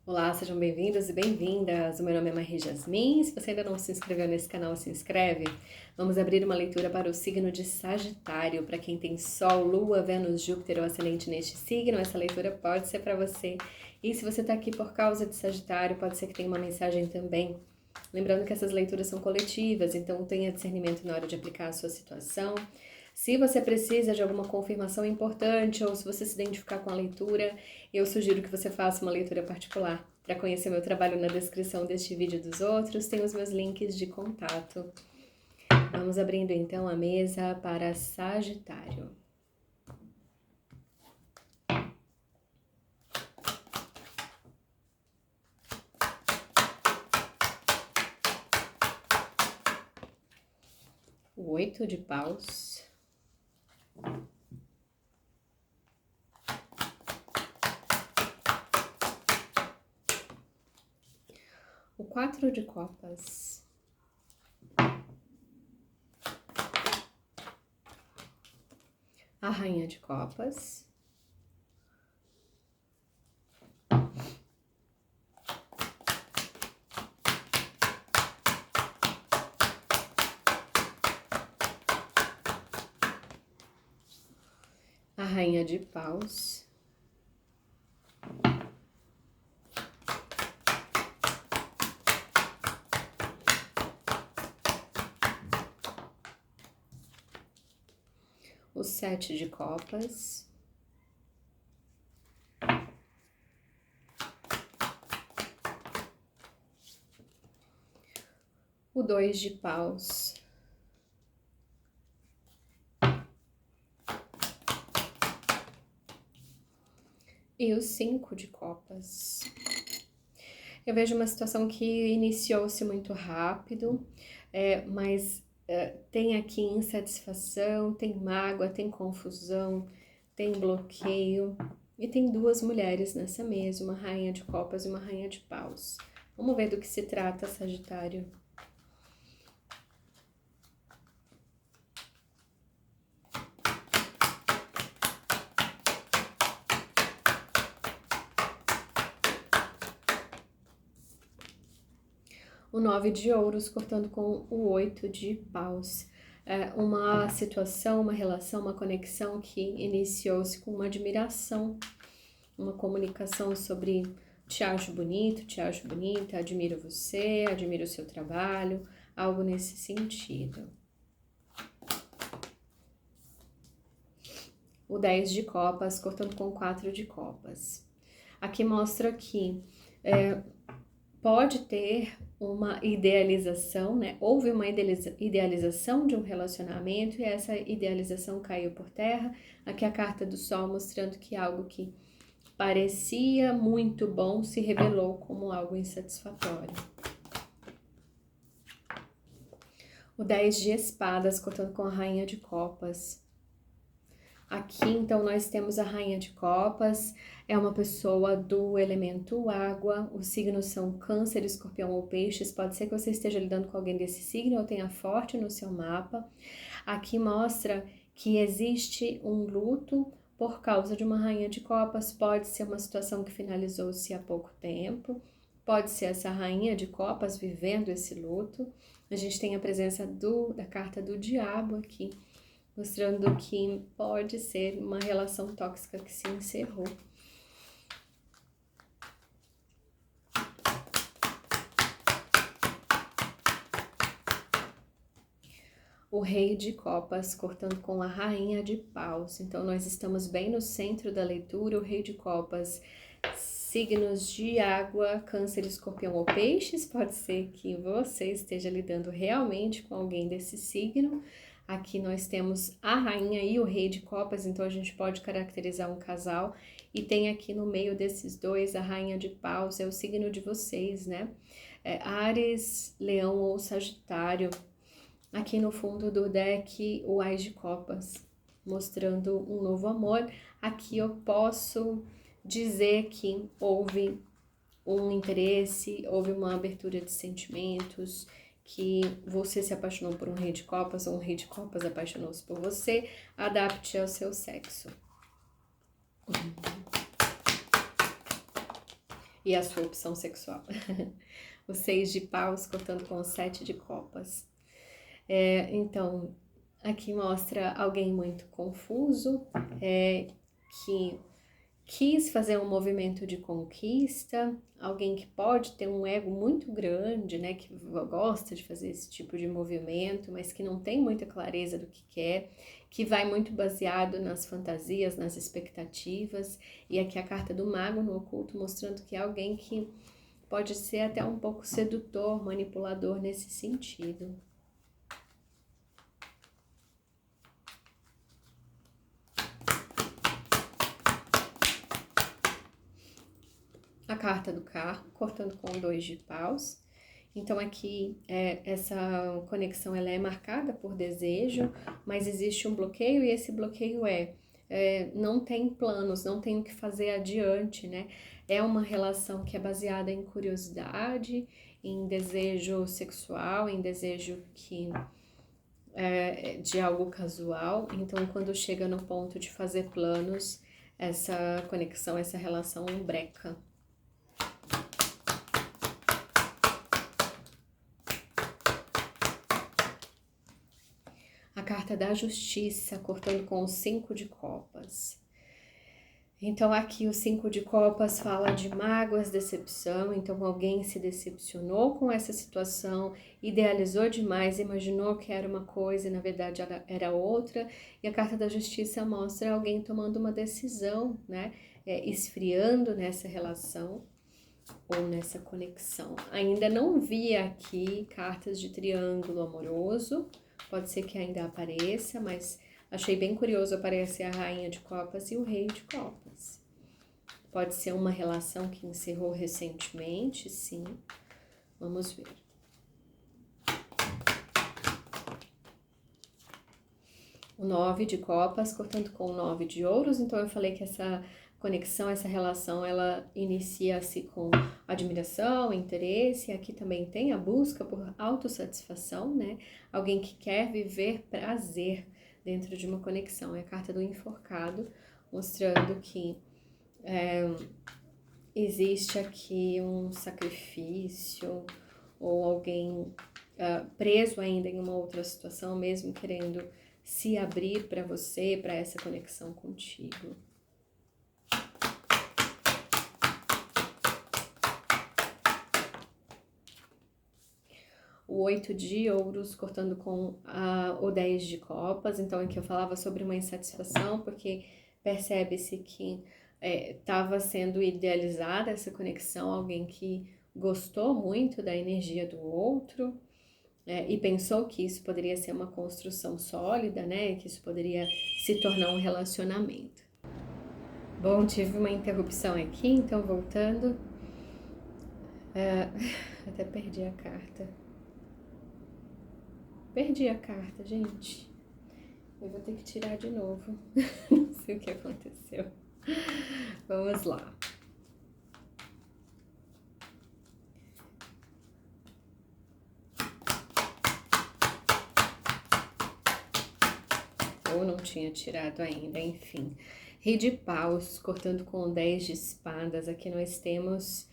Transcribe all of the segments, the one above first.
Olá, sejam bem-vindos e bem-vindas. O meu nome é Maria Jasmin. Se você ainda não se inscreveu nesse canal, se inscreve. Vamos abrir uma leitura para o signo de Sagitário. Para quem tem Sol, Lua, Vênus, Júpiter ou Ascendente neste signo, essa leitura pode ser para você. E se você está aqui por causa de Sagitário, pode ser que tenha uma mensagem também. Lembrando que essas leituras são coletivas, então tenha discernimento na hora de aplicar a sua situação. Se você precisa de alguma confirmação importante ou se você se identificar com a leitura, eu sugiro que você faça uma leitura particular. Para conhecer meu trabalho, na descrição deste vídeo e dos outros, tem os meus links de contato. Vamos abrindo então a mesa para Sagitário. O 8 de paus. O 4 de copas. A rainha de copas. A rainha de paus. O 7 de copas. O 2 de paus. E o 5 de copas. Eu vejo uma situação que iniciou-se muito rápido, mas tem aqui insatisfação, tem mágoa, tem confusão, tem bloqueio. E tem duas mulheres nessa mesa, uma rainha de copas e uma rainha de paus. Vamos ver do que se trata, Sagitário. O 9 de ouros cortando com o 8 de paus. Uma situação, uma relação, uma conexão que iniciou-se com uma admiração, uma comunicação sobre te acho bonito, te acho bonita, admiro você, admiro o seu trabalho, algo nesse sentido. O 10 de copas cortando com o 4 de copas. Aqui mostra que pode ter uma idealização, né? Houve uma idealização de um relacionamento e essa idealização caiu por terra. Aqui a carta do Sol mostrando que algo que parecia muito bom se revelou como algo insatisfatório. O 10 de espadas cortando com a rainha de copas. Aqui, então, nós temos a rainha de copas, é uma pessoa do elemento água, os signos são câncer, escorpião ou peixes, pode ser que você esteja lidando com alguém desse signo ou tenha forte no seu mapa. Aqui mostra que existe um luto por causa de uma rainha de copas, pode ser uma situação que finalizou-se há pouco tempo, pode ser essa rainha de copas vivendo esse luto. A gente tem a presença da carta do diabo aqui, mostrando que pode ser uma relação tóxica que se encerrou. O rei de copas cortando com a rainha de paus. Então, nós estamos bem no centro da leitura. O rei de copas, signos de água, câncer, escorpião ou peixes. Pode ser que você esteja lidando realmente com alguém desse signo. Aqui nós temos a rainha e o rei de copas, então a gente pode caracterizar um casal. E tem aqui no meio desses dois a rainha de paus, é o signo de vocês, né? Áries, Leão ou Sagitário. Aqui no fundo do deck, o Ás de copas, mostrando um novo amor. Aqui eu posso dizer que houve um interesse, houve uma abertura de sentimentos, que você se apaixonou por um rei de copas ou um rei de copas apaixonou-se por você, adapte ao seu sexo. e a sua opção sexual. O 6 de paus cortando com o 7 de copas. Então, aqui mostra alguém muito confuso, que quis fazer um movimento de conquista, alguém que pode ter um ego muito grande, né, que gosta de fazer esse tipo de movimento, mas que não tem muita clareza do que quer, que vai muito baseado nas fantasias, nas expectativas, e aqui a carta do mago no oculto mostrando que é alguém que pode ser até um pouco sedutor, manipulador nesse sentido. A carta do carro, cortando com 2 de paus. Então aqui essa conexão ela é marcada por desejo, mas existe um bloqueio e esse bloqueio não tem planos, não tem o que fazer adiante, né? É uma relação que é baseada em curiosidade, em desejo sexual, em desejo de algo casual. Então quando chega no ponto de fazer planos, essa conexão, essa relação breca. A carta da justiça, cortando com o 5 de copas. Então aqui o 5 de copas fala de mágoas, decepção, então alguém se decepcionou com essa situação, idealizou demais, imaginou que era uma coisa e na verdade era outra, e a carta da justiça mostra alguém tomando uma decisão, né, esfriando nessa relação ou nessa conexão. Ainda não vi aqui cartas de triângulo amoroso, pode ser que ainda apareça, mas achei bem curioso aparecer a rainha de copas e o rei de copas. Pode ser uma relação que encerrou recentemente, sim. Vamos ver. O 9 de copas cortando com o 9 de ouros, então eu falei que essa conexão, essa relação, ela inicia-se com admiração, interesse, aqui também tem a busca por autossatisfação, né? Alguém que quer viver prazer dentro de uma conexão. É a carta do enforcado, mostrando que existe aqui um sacrifício ou alguém preso ainda em uma outra situação, mesmo querendo se abrir para você, para essa conexão contigo. O 8 de ouros cortando com o 10 de copas, então aqui eu falava sobre uma insatisfação, porque percebe-se que estava sendo idealizada essa conexão, alguém que gostou muito da energia do outro e pensou que isso poderia ser uma construção sólida, né, que isso poderia se tornar um relacionamento. Bom, tive uma interrupção aqui, então voltando, até perdi a carta. Perdi a carta, gente. Eu vou ter que tirar de novo. Não sei o que aconteceu. Vamos lá. Ou não tinha tirado ainda, enfim. Rei de paus, cortando com 10 de espadas. Aqui nós temos...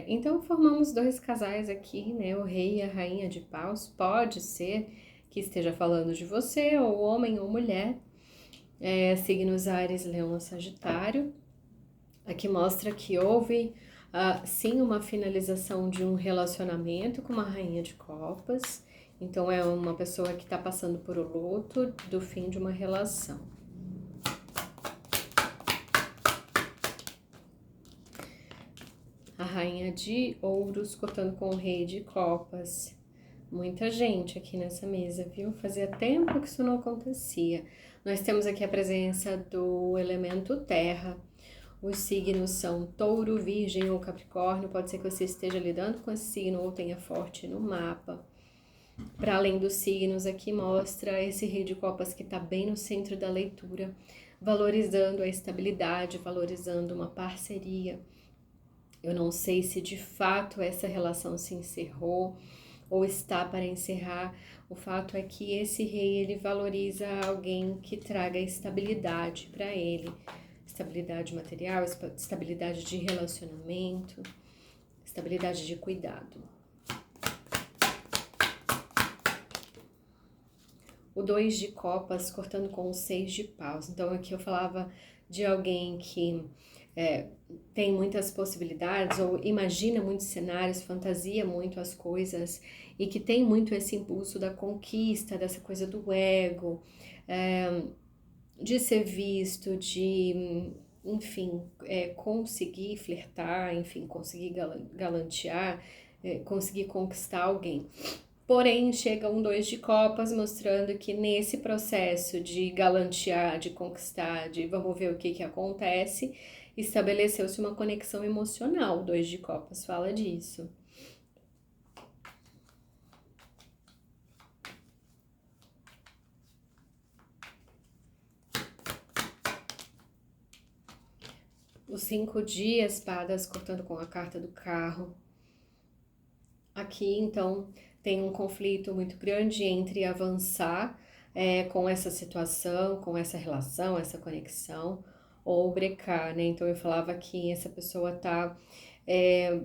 então, formamos 2 casais aqui, né? O rei e a rainha de paus. Pode ser que esteja falando de você, ou homem ou mulher. Signos Áries, Leão, Sagitário. Aqui mostra que houve, sim, uma finalização de um relacionamento com uma rainha de copas. Então, é uma pessoa que está passando por o luto do fim de uma relação. A rainha de ouros cortando com o rei de copas. Muita gente aqui nessa mesa, viu? Fazia tempo que isso não acontecia. Nós temos aqui a presença do elemento terra. Os signos são touro, virgem ou capricórnio. Pode ser que você esteja lidando com esse signo ou tenha forte no mapa. Para além dos signos, aqui mostra esse rei de copas que está bem no centro da leitura, valorizando a estabilidade, valorizando uma parceria. Eu não sei se de fato essa relação se encerrou ou está para encerrar. O fato é que esse rei, ele valoriza alguém que traga estabilidade para ele. estabilidade material, estabilidade de relacionamento, estabilidade de cuidado. O 2 de copas cortando com o 6 de paus. Então aqui eu falava de alguém que tem muitas possibilidades ou imagina muitos cenários, fantasia muito as coisas e que tem muito esse impulso da conquista, dessa coisa do ego, de ser visto, de, enfim, conseguir flertar, enfim, conseguir galantear, conseguir conquistar alguém. Porém, chega um 2 de copas mostrando que nesse processo de galantear, de conquistar, de vamos ver o que acontece, estabeleceu-se uma conexão emocional. O 2 de copas fala disso. Os 5 de espadas cortando com a carta do carro. Aqui, então, tem um conflito muito grande entre avançar com essa situação, com essa relação, essa conexão, ou brecar, né? Então, eu falava que essa pessoa tá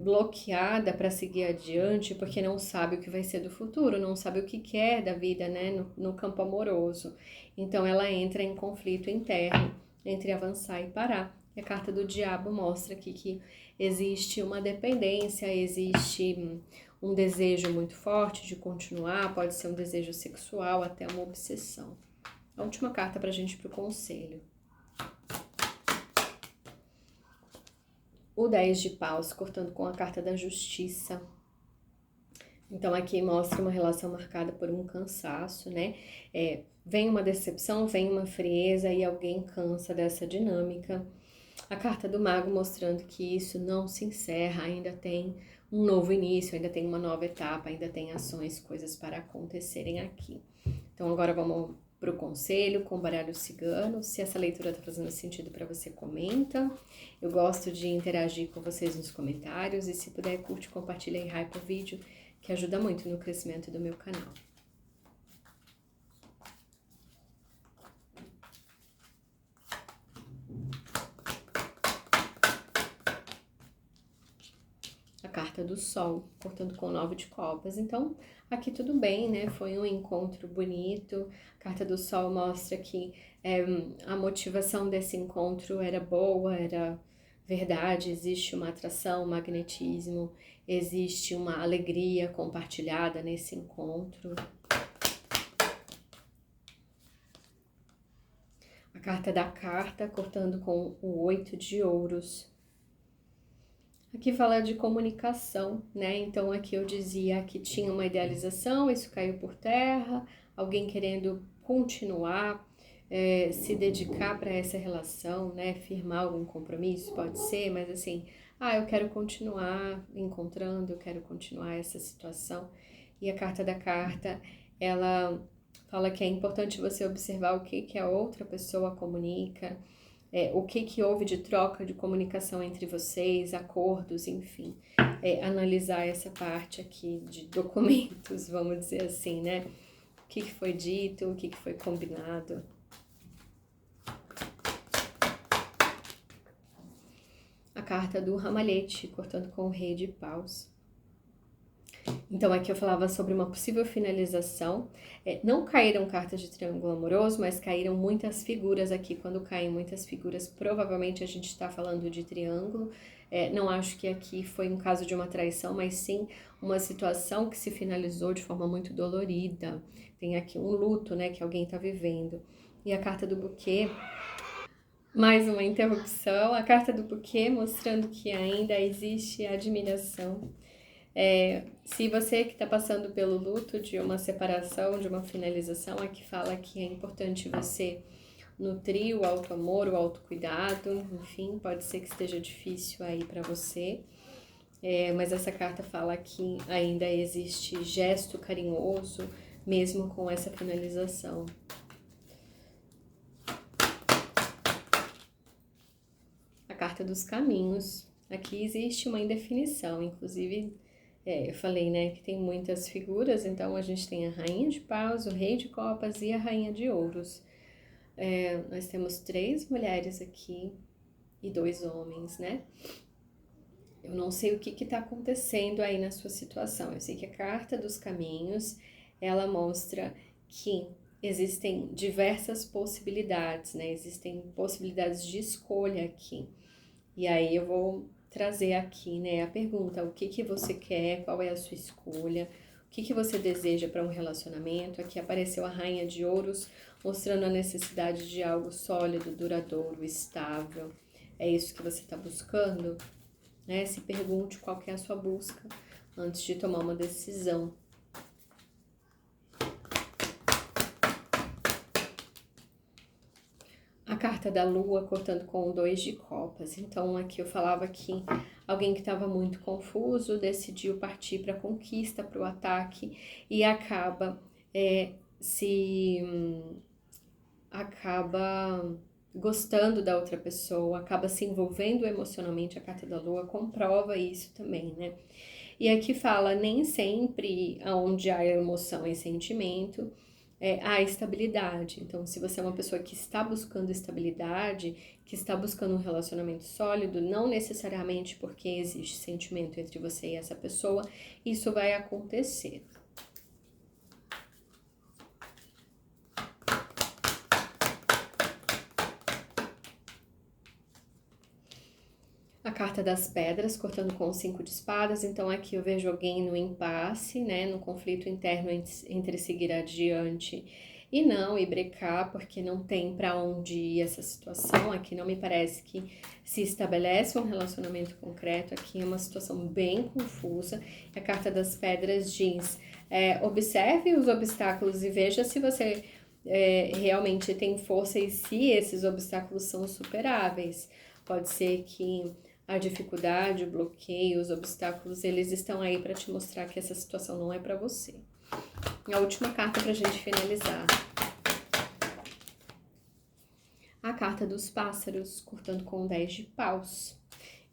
bloqueada para seguir adiante porque não sabe o que vai ser do futuro, não sabe o que quer da vida, né? No campo amoroso. Então, ela entra em conflito interno entre avançar e parar. E a carta do diabo mostra aqui que existe uma dependência, existe um desejo muito forte de continuar, pode ser um desejo sexual, até uma obsessão. A última carta pra gente pro conselho. O 10 de paus, cortando com a carta da justiça. Então aqui mostra uma relação marcada por um cansaço, né? Vem uma decepção, vem uma frieza e alguém cansa dessa dinâmica. A carta do mago mostrando que isso não se encerra, ainda tem um novo início, ainda tem uma nova etapa, ainda tem ações, coisas para acontecerem aqui. Então agora vamos para o conselho com o baralho cigano. Se essa leitura está fazendo sentido para você, comenta. Eu gosto de interagir com vocês nos comentários e se puder, curte, compartilha e hype o vídeo, que ajuda muito no crescimento do meu canal. A carta do sol, cortando com 9 de copas. Então, aqui tudo bem, né? Foi um encontro bonito. A carta do sol mostra que a motivação desse encontro era boa, era verdade, existe uma atração, um magnetismo, existe uma alegria compartilhada nesse encontro. A carta da carta, cortando com o 8 de ouros. Aqui fala de comunicação, né? Então aqui eu dizia que tinha uma idealização, isso caiu por terra, alguém querendo continuar, se dedicar para essa relação, né? Firmar algum compromisso, pode ser, mas assim, eu quero continuar encontrando, eu quero continuar essa situação. E a carta da carta, ela fala que é importante você observar o que a outra pessoa comunica, o que houve de troca de comunicação entre vocês, acordos, enfim. Analisar essa parte aqui de documentos, vamos dizer assim, né? O que foi dito, o que foi combinado. A carta do ramalhete, cortando com o rei de paus. Então aqui eu falava sobre uma possível finalização. Não caíram cartas de triângulo amoroso, mas caíram muitas figuras aqui. Quando caem muitas figuras, provavelmente a gente está falando de triângulo. Não acho que aqui foi um caso de uma traição, mas sim uma situação que se finalizou de forma muito dolorida. Tem aqui um luto, né, que alguém está vivendo. E a carta do buquê, mais uma interrupção. A carta do buquê mostrando que ainda existe admiração. Se você que está passando pelo luto de uma separação, de uma finalização, aqui fala que é importante você nutrir o auto-amor, o autocuidado, enfim, pode ser que esteja difícil aí para você, mas essa carta fala que ainda existe gesto carinhoso, mesmo com essa finalização. A carta dos caminhos, aqui existe uma indefinição, inclusive... eu falei, né, que tem muitas figuras, então a gente tem a rainha de paus, o rei de copas e a rainha de ouros. Nós temos 3 mulheres aqui, e 2 homens, né? Eu não sei o que está acontecendo aí na sua situação. Eu sei que a carta dos caminhos, ela mostra que existem diversas possibilidades, né? Existem possibilidades de escolha aqui. E aí eu vou trazer aqui, né, a pergunta: o que você quer? Qual é a sua escolha? O que você deseja para um relacionamento? Aqui apareceu a Rainha de Ouros, mostrando a necessidade de algo sólido, duradouro, estável. É isso que você está buscando? Né? Se pergunte qual que é a sua busca antes de tomar uma decisão. A carta da Lua cortando com o 2 de copas. Então aqui eu falava que alguém que estava muito confuso decidiu partir para a conquista, para o ataque e acaba acaba gostando da outra pessoa, acaba se envolvendo emocionalmente. A carta da Lua comprova isso também, né? E aqui fala, nem sempre onde há emoção e sentimento, há estabilidade. Então, se você é uma pessoa que está buscando estabilidade, que está buscando um relacionamento sólido, não necessariamente porque existe sentimento entre você e essa pessoa, isso vai acontecer. A carta das pedras, cortando com o 5 de espadas. Então aqui eu vejo alguém no impasse, né, no conflito interno entre seguir adiante e não, e brecar, porque não tem para onde ir essa situação. Aqui não me parece que se estabelece um relacionamento concreto. Aqui é uma situação bem confusa. A carta das pedras diz, observe os obstáculos e veja se você realmente tem força e se esses obstáculos são superáveis. Pode ser que a dificuldade, o bloqueio, os obstáculos, eles estão aí para te mostrar que essa situação não é para você. A última carta para a gente finalizar. A carta dos pássaros, cortando com o 10 de paus.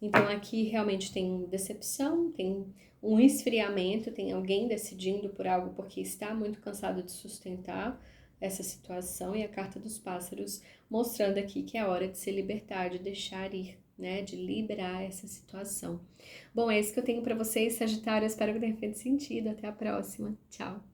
Então aqui realmente tem decepção, tem um esfriamento, tem alguém decidindo por algo porque está muito cansado de sustentar essa situação, e a carta dos pássaros mostrando aqui que é hora de se libertar, de deixar ir, né, de liberar essa situação. Bom, é isso que eu tenho para vocês, Sagitário. Eu espero que tenha feito sentido. Até a próxima. Tchau.